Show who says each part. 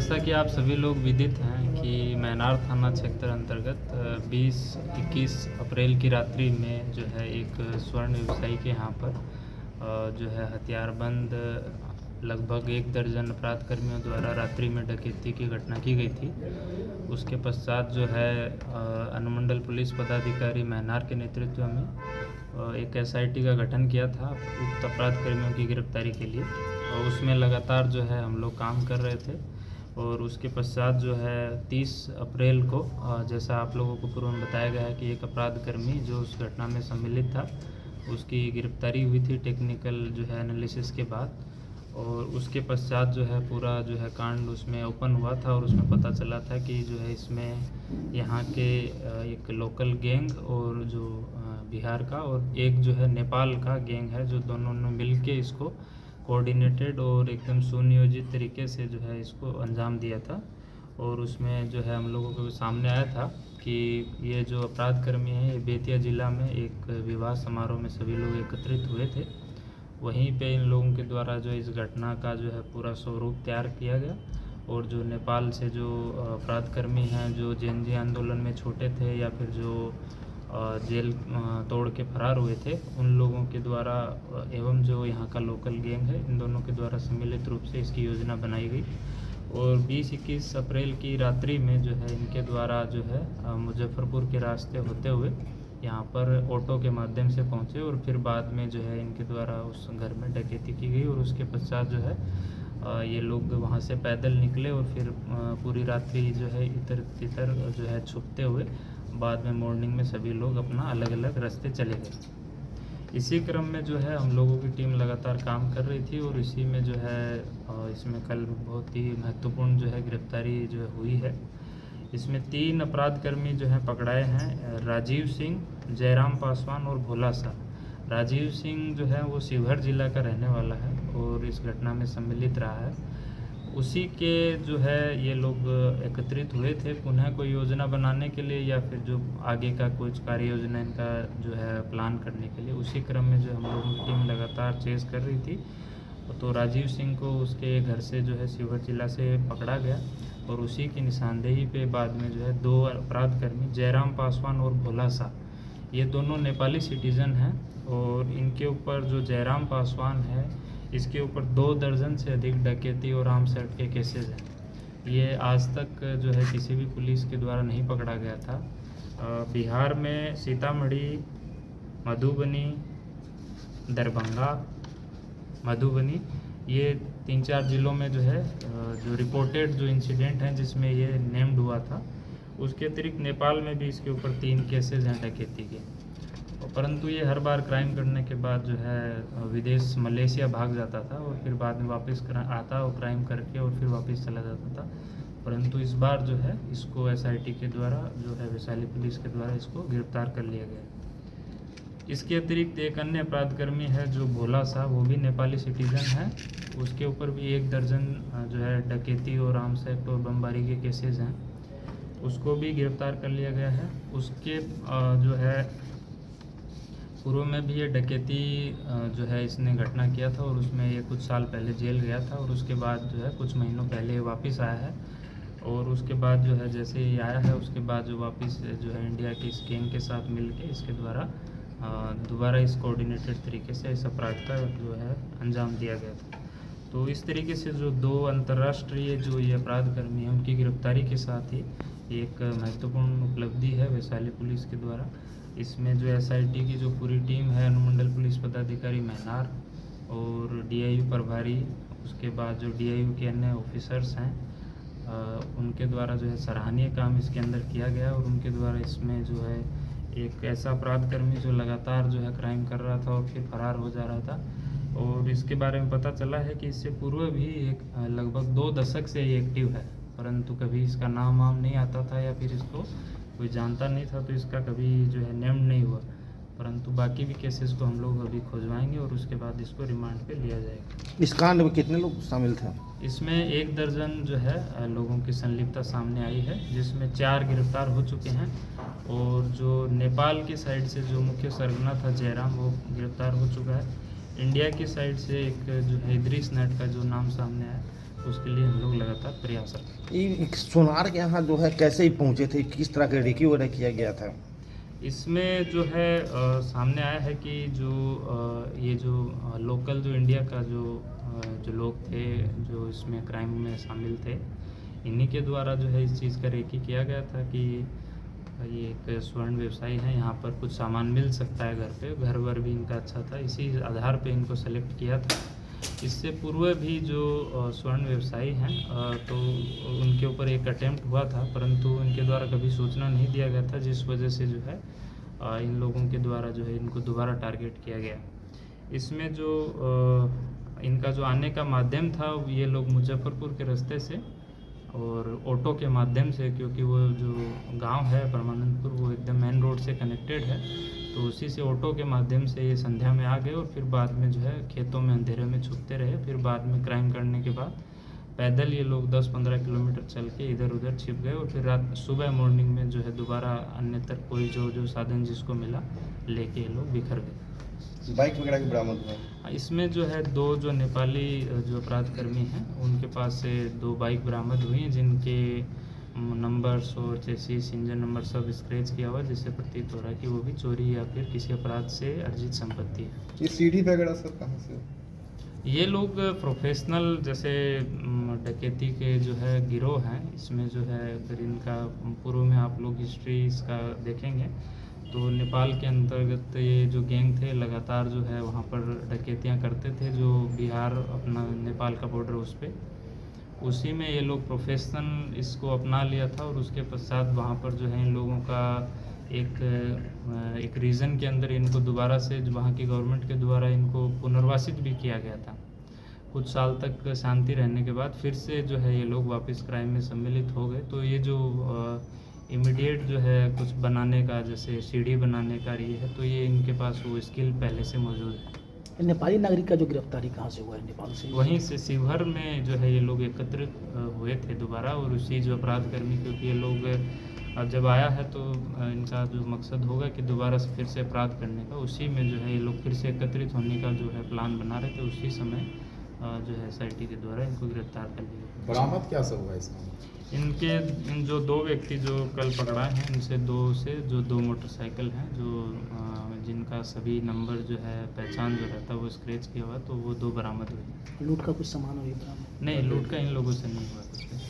Speaker 1: जैसा कि आप सभी लोग विदित हैं कि मैनार थाना क्षेत्र अंतर्गत 20-21 अप्रैल की रात्रि में जो है एक स्वर्ण व्यवसायी के यहाँ पर जो है हथियारबंद लगभग 1 दर्जन अपराध कर्मियों द्वारा रात्रि में डकैती की घटना की गई थी। उसके पश्चात जो है अनुमंडल पुलिस पदाधिकारी मैनार के नेतृत्व में एक एसआईटी का गठन किया था उक्त अपराध कर्मियों की गिरफ्तारी के लिए, और उसमें लगातार जो है हम लोग काम कर रहे थे। और उसके पश्चात जो है 30 अप्रैल को जैसा आप लोगों को पूर्व में बताया गया है कि एक अपराध कर्मी जो उस घटना में सम्मिलित था उसकी गिरफ्तारी हुई थी टेक्निकल जो है एनालिसिस के बाद। और उसके पश्चात जो है पूरा जो है कांड उसमें ओपन हुआ था और उसमें पता चला था कि जो है इसमें यहाँ के एक लोकल गैंग और जो बिहार का और एक जो है नेपाल का गैंग है, जो दोनों ने मिल के इसको कोऑर्डिनेटेड और एकदम सुनियोजित तरीके से जो है इसको अंजाम दिया था। और उसमें जो है हम लोगों को सामने आया था कि ये जो अपराध कर्मी हैं ये बेतिया ज़िला में एक विवाह समारोह में सभी लोग एकत्रित हुए थे। वहीं पे इन लोगों के द्वारा जो इस घटना का जो है पूरा स्वरूप तैयार किया गया। और जो नेपाल से जो अपराध कर्मी हैं जो जेएनजी आंदोलन में छूटे थे या फिर जो जेल तोड़ के फरार हुए थे, उन लोगों के द्वारा एवं जो यहाँ का लोकल गैंग है, इन दोनों के द्वारा सम्मिलित रूप से इसकी योजना बनाई गई। और 20-21 अप्रैल की रात्रि में जो है इनके द्वारा जो है मुजफ्फरपुर के रास्ते होते हुए यहाँ पर ऑटो के माध्यम से पहुँचे और फिर बाद में जो है इनके द्वारा उस घर में डकैती की गई। और उसके पश्चात जो है ये लोग वहाँ से पैदल निकले और फिर पूरी रात्रि जो है इधर तिधर जो है छुपते हुए बाद में मॉर्निंग में सभी लोग अपना अलग अलग रास्ते चले गए। इसी क्रम में जो है हम लोगों की टीम लगातार काम कर रही थी और इसी में जो है इसमें कल बहुत ही महत्वपूर्ण जो है गिरफ्तारी जो है हुई है। इसमें 3 अपराध कर्मी जो हैं पकड़ाए हैं, राजीव सिंह, जयराम पासवान और भोला सा। राजीव सिंह जो है वो शिवहर जिला का रहने वाला है और इस घटना में सम्मिलित रहा है। उसी के जो है ये लोग एकत्रित हुए थे पुनः कोई योजना बनाने के लिए या फिर जो आगे का कुछ कार्य योजना इनका जो है प्लान करने के लिए। उसी क्रम में जो हम लोगों की टीम लगातार चेस कर रही थी तो राजीव सिंह को उसके घर से जो है शिवहर जिला से पकड़ा गया और उसी की निशानदेही पे बाद में जो है 2 अपराध कर्मी जयराम पासवान और भोला सा, ये दोनों नेपाली सिटीज़न हैं। और इनके ऊपर जो जयराम पासवान है इसके ऊपर 2 दर्जन से अधिक डकैती और आर्म्स एक्ट के केसेस हैं। ये आज तक जो है किसी भी पुलिस के द्वारा नहीं पकड़ा गया था। बिहार में सीतामढ़ी, मधुबनी, दरभंगा, मधुबनी, ये 3-4 ज़िलों में जो है जो रिपोर्टेड जो इंसिडेंट हैं जिसमें ये नेम्ड हुआ था। उसके अतिरिक्त नेपाल में भी इसके ऊपर 3 केसेस हैं डकैती के। परंतु ये हर बार क्राइम करने के बाद जो है विदेश मलेशिया भाग जाता था और फिर बाद में वापस आता और क्राइम करके और फिर वापस चला जाता था। परंतु इस बार जो है इसको एसआईटी के द्वारा जो है वैशाली पुलिस के द्वारा इसको गिरफ्तार कर लिया गया। इसके अतिरिक्त एक अन्य अपराधकर्मी है जो भोला सा, वो भी नेपाली सिटीज़न है। उसके ऊपर भी 1 दर्जन जो है डकैती और आर्म्स एक्ट और बमबारी के केसेस हैं, उसको भी गिरफ्तार कर लिया गया है। उसके जो है पूर्व में भी ये डकैती जो है इसने घटना किया था और उसमें ये कुछ साल पहले जेल गया था और उसके बाद जो है कुछ महीनों पहले वापस आया है। और उसके बाद जो है जैसे ही आया है उसके बाद जो वापस जो है इंडिया की इस गैंग के साथ मिल के इसके द्वारा दोबारा इस कोऑर्डिनेटेड तरीके से इस अपराध का जो है अंजाम दिया गया था। तो इस तरीके से जो 2 अंतर्राष्ट्रीय जो ये अपराध कर्मी हैं उनकी गिरफ्तारी के साथ ही एक महत्वपूर्ण उपलब्धि है वैशाली पुलिस के द्वारा। इसमें जो एसआईटी की जो पूरी टीम है, अनुमंडल पुलिस पदाधिकारी मैनार और डीआईयू प्रभारी, उसके बाद जो डीआईयू के अन्य ऑफिसर्स हैं उनके द्वारा जो है सराहनीय काम इसके अंदर किया गया। और उनके द्वारा इसमें जो है एक ऐसा अपराध कर्मी जो लगातार जो है क्राइम कर रहा था और फिर फरार हो जा रहा था और इसके बारे में पता चला है कि इससे पूर्व भी एक लगभग 2 दशक से ये एक्टिव है, परंतु कभी इसका नाम वाम नहीं आता था या फिर इसको कोई जानता नहीं था, तो इसका कभी जो है नेम्ड नहीं हुआ। परंतु बाकी भी केसेस को हम लोग अभी खोजवाएंगे और उसके बाद इसको रिमांड पे लिया जाएगा।
Speaker 2: इस कांड में कितने लोग शामिल थे?
Speaker 1: इसमें 1 दर्जन जो है लोगों की संलिप्तता सामने आई है, जिसमें 4 गिरफ्तार हो चुके हैं। और जो नेपाल की साइड से जो मुख्य सरगना था जयराम, वो गिरफ्तार हो चुका है। इंडिया की साइड से एक जो है इदरीस नट का जो नाम सामने आया, उसके लिए हम लोग लगातार प्रयासरत हैं।
Speaker 2: ये सोनार के यहाँ जो है कैसे ही पहुँचे थे, किस तरह के रेकी वगैरह किया गया था?
Speaker 1: इसमें जो है सामने आया है कि जो ये जो लोकल जो इंडिया का जो लोग थे जो इसमें क्राइम में शामिल थे, इन्हीं के द्वारा जो है इस चीज़ का रेकी किया गया था कि ये एक स्वर्ण व्यवसायी है, यहाँ पर कुछ सामान मिल सकता है घर पे, घर वर भी इनका अच्छा था, इसी आधार पे इनको सेलेक्ट किया था। इससे पूर्व भी जो स्वर्ण व्यवसायी हैं तो उनके ऊपर एक अटेम्प्ट हुआ था, परंतु इनके द्वारा कभी सूचना नहीं दिया गया था, जिस वजह से जो है इन लोगों के द्वारा जो है इनको दोबारा टारगेट किया गया। इसमें जो इनका जो आने का माध्यम था, ये लोग मुजफ्फरपुर के रास्ते से और ऑटो के माध्यम से, क्योंकि वो जो गांव है परमानंदपुर वो एकदम मेन रोड से कनेक्टेड है, तो उसी से ऑटो के माध्यम से ये संध्या में आ गए और फिर बाद में जो है खेतों में अंधेरे में छुपते रहे। फिर बाद में क्राइम करने के बाद पैदल ये लोग 10-15 किलोमीटर चल के इधर उधर छिप गए और फिर रात सुबह मॉर्निंग में जो है दोबारा अन्यत्र कोई जो साधन जिसको मिला लेके ये लोग बिखर गए।
Speaker 2: बाइक वगैरह की बरामद हुआ?
Speaker 1: इसमें जो है 2 जो नेपाली जो अपराधकर्मी हैं उनके पास से 2 बाइक बरामद हुई हैं, जिनके नंबर्स और चेसिस इंजन नंबर सब स्क्रैच किया हुआ, जिससे प्रतीत हो रहा है कि वो भी चोरी या फिर किसी अपराध से अर्जित संपत्ति है।
Speaker 2: ये सीढ़ी वगैरह सर कहाँ से?
Speaker 1: ये लोग प्रोफेशनल जैसे डकैती के जो है गिरोह हैं, इसमें जो है अगर इनका पूर्व में आप लोग हिस्ट्री इसका देखेंगे तो नेपाल के अंतर्गत ये जो गैंग थे लगातार जो है वहाँ पर डकैतियाँ करते थे, जो बिहार अपना नेपाल का बॉर्डर उस पर, उसी में ये लोग प्रोफेशनल इसको अपना लिया था और उसके पश्चात वहाँ पर जो है इन लोगों का एक रीजन के अंदर इनको दोबारा से वहाँ की गवर्नमेंट के द्वारा इनको पुनर्वासित भी किया गया था। कुछ साल तक शांति रहने के बाद फिर से जो है ये लोग वापस क्राइम में सम्मिलित हो गए। तो ये जो इमीडिएट जो है कुछ बनाने का, जैसे सीढ़ी बनाने का ये है, तो ये इनके पास वो स्किल पहले से मौजूद है।
Speaker 3: नेपाली नागरिक का जो गिरफ्तारी कहाँ से हुआ है? नेपाल से?
Speaker 1: वहीं से शिवहर में जो है ये लोग एकत्रित हुए थे दोबारा, और उसी जो अपराधकर्मी, क्योंकि ये लोग जब आया है तो इनका जो मकसद होगा कि दोबारा से फिर से अपराध करने का, उसी में जो है ये लोग फिर से एकत्रित होने का जो है प्लान बना रहे थे। उसी समय जो है SIT के द्वारा इनको गिरफ्तार कर लिया।
Speaker 4: बरामद क्या सब हुआ इसमें?
Speaker 1: इन जो 2 व्यक्ति जो कल पकड़ाए हैं, इनसे 2 मोटरसाइकिल हैं जो जिनका सभी नंबर जो है पहचान जो रहता है वो स्क्रैच किया हुआ, तो वो 2 बरामद हुए।
Speaker 3: लूट का कुछ सामान अभी बरामद?
Speaker 1: नहीं, लूट का इन लोगों से नहीं हुआ कुछ भी।